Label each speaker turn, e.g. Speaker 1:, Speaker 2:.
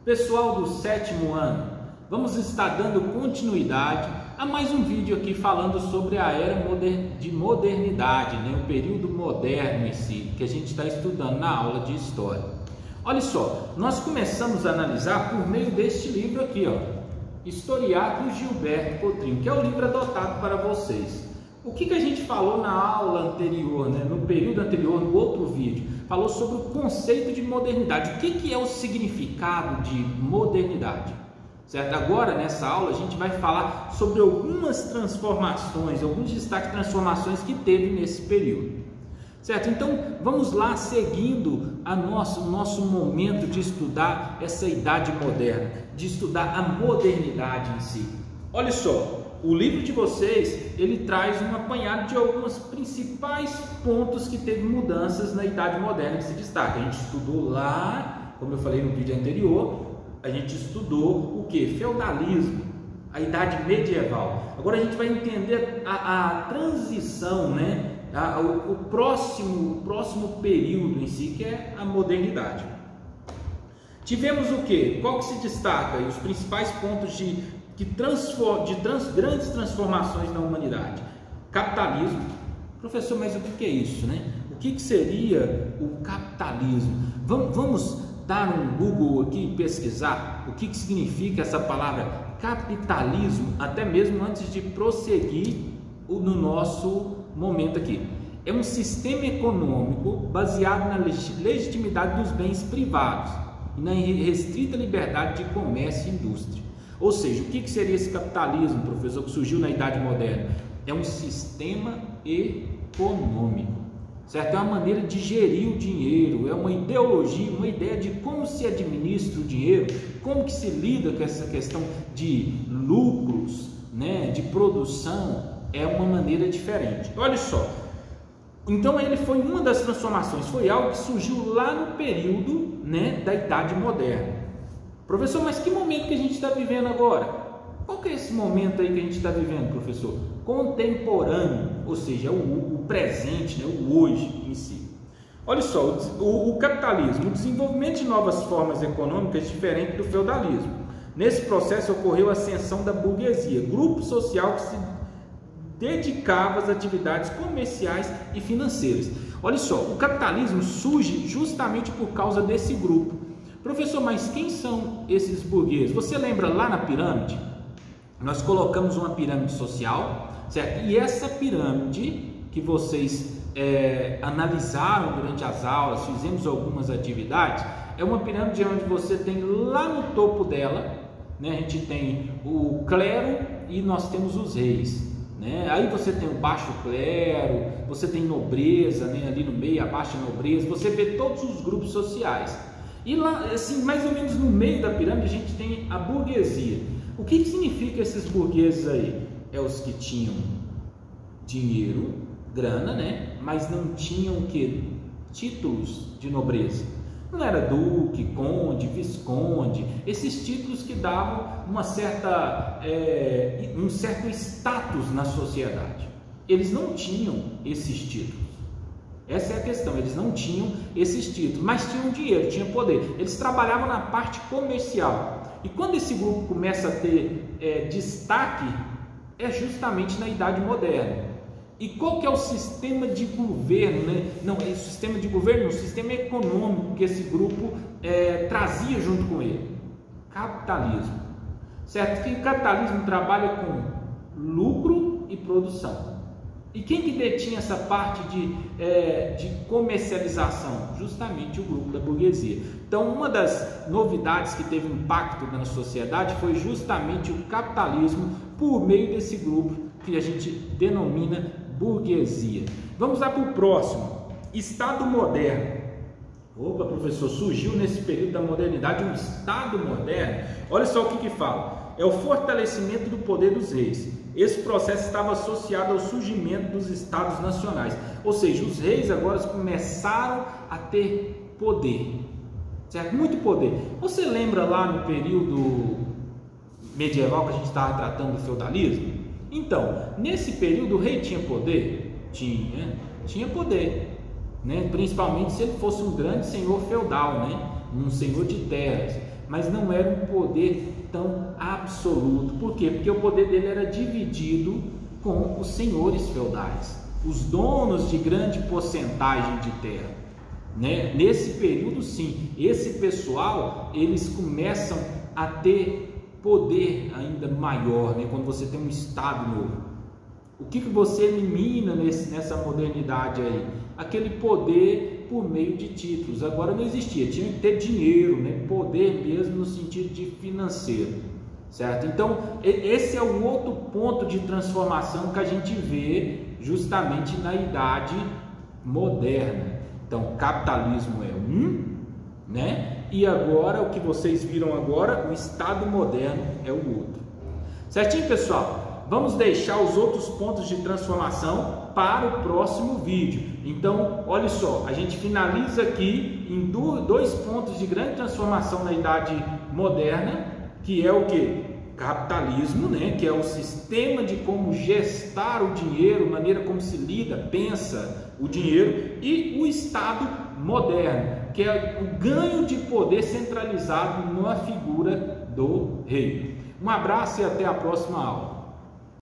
Speaker 1: Pessoal do sétimo ano, vamos estar dando continuidade a mais um vídeo aqui falando sobre a era de modernidade, né? O período moderno em si, que a gente está estudando na aula de História. Olha só, nós começamos a analisar por meio deste livro aqui, ó, Historiar do Gilberto Cotrim, que é o livro adotado para vocês. O que a gente falou na aula anterior, né? No período anterior, no outro vídeo? Falou sobre o conceito de modernidade. O que é o significado de modernidade? Certo? Agora, nessa aula, a gente vai falar sobre algumas transformações, alguns destaques de transformações que teve nesse período. Certo? Então, vamos lá, seguindo o nosso momento de estudar essa idade moderna, de estudar a modernidade em si. Olha só, o livro de vocês, ele traz um apanhado de alguns principais pontos que teve mudanças na idade moderna que se destaca. A gente estudou lá, como eu falei no vídeo anterior, a gente estudou o que? Feudalismo, a idade medieval. Agora a gente vai entender a transição, né? O próximo período em si, que é a modernidade. Tivemos o que? Qual que se destaca? Os principais pontos grandes transformações na humanidade. Capitalismo. Professor, mas o que é isso, né? O que seria o capitalismo? Vamos dar um Google aqui e pesquisar o que significa essa palavra capitalismo, até mesmo antes de prosseguir no nosso momento aqui. É um sistema econômico baseado na legitimidade dos bens privados e na restrita liberdade de comércio e indústria. Ou seja, o que seria esse capitalismo, professor, que surgiu na Idade Moderna? É um sistema econômico, certo? É uma maneira de gerir o dinheiro, é uma ideologia, uma ideia de como se administra o dinheiro, como que se lida com essa questão de lucros, né, de produção, é uma maneira diferente. Olha só, então ele foi uma das transformações, foi algo que surgiu lá no período, né, da Idade Moderna. Professor, mas que momento que a gente está vivendo agora? Qual que é esse momento aí que a gente está vivendo, professor? Contemporâneo, ou seja, o presente, né? O hoje em si. Olha só, o capitalismo, o desenvolvimento de novas formas econômicas diferentes do feudalismo. Nesse processo ocorreu a ascensão da burguesia, grupo social que se dedicava às atividades comerciais e financeiras. Olha só, o capitalismo surge justamente por causa desse grupo. Professor, mas quem são esses burgueses? Você lembra lá na pirâmide? Nós colocamos uma pirâmide social, certo? E essa pirâmide que vocês analisaram durante as aulas, fizemos algumas atividades, é uma pirâmide onde você tem lá no topo dela, né? A gente tem o clero e nós temos os reis, né? Aí você tem o baixo clero, você tem nobreza, né? Ali no meio, a baixa nobreza, você vê todos os grupos sociais. E lá, assim, mais ou menos no meio da pirâmide, a gente tem a burguesia. O que significa esses burgueses aí? É os que tinham dinheiro, grana, né? Mas não tinham o que? Títulos de nobreza. Não era duque, conde, visconde, esses títulos que davam um certo status na sociedade. Eles não tinham esses títulos. Essa é a questão, eles não tinham esses títulos, mas tinham dinheiro, tinham poder. Eles trabalhavam na parte comercial. E quando esse grupo começa a ter destaque, é justamente na Idade Moderna. E qual que é o sistema de governo, né? Não, é o sistema de governo, o sistema econômico que esse grupo trazia junto com ele? Capitalismo. Certo? Que o capitalismo trabalha com lucro e produção. E quem que detinha essa parte de comercialização? Justamente o grupo da burguesia. Então, uma das novidades que teve impacto na sociedade foi justamente o capitalismo por meio desse grupo que a gente denomina burguesia. Vamos lá para o próximo. Estado moderno. Opa, professor, surgiu nesse período da modernidade um Estado moderno. Olha só o que fala. É o fortalecimento do poder dos reis. Esse processo estava associado ao surgimento dos estados nacionais, ou seja, os reis agora começaram a ter poder, certo? Muito poder. Você lembra lá no período medieval que a gente estava tratando do feudalismo? Então, nesse período o rei tinha poder? Tinha poder, né? Principalmente se ele fosse um grande senhor feudal, né? um senhor de terras, mas não era um poder tão absoluto. Por quê? Porque o poder dele era dividido com os senhores feudais, os donos de grande porcentagem de terra, né? Nesse período, sim, esse pessoal, eles começam a ter poder ainda maior, né? Quando você tem um estado novo. O que você elimina nessa modernidade aí? Aquele poder por meio de títulos. Agora não existia, tinha que ter dinheiro, né? Poder mesmo no sentido de financeiro, certo? Então esse é um outro ponto de transformação que a gente vê justamente na idade moderna. Então capitalismo é um, né? E agora o que vocês viram agora, o Estado moderno é o outro. Certinho, pessoal? Vamos deixar os outros pontos de transformação para o próximo vídeo. Então, olha só, a gente finaliza aqui em dois pontos de grande transformação na idade moderna, que é o que? Capitalismo, né? Que é o sistema de como gestar o dinheiro, maneira como se lida, pensa o dinheiro, e o Estado moderno, que é o ganho de poder centralizado na figura do rei. Um abraço e até a próxima aula.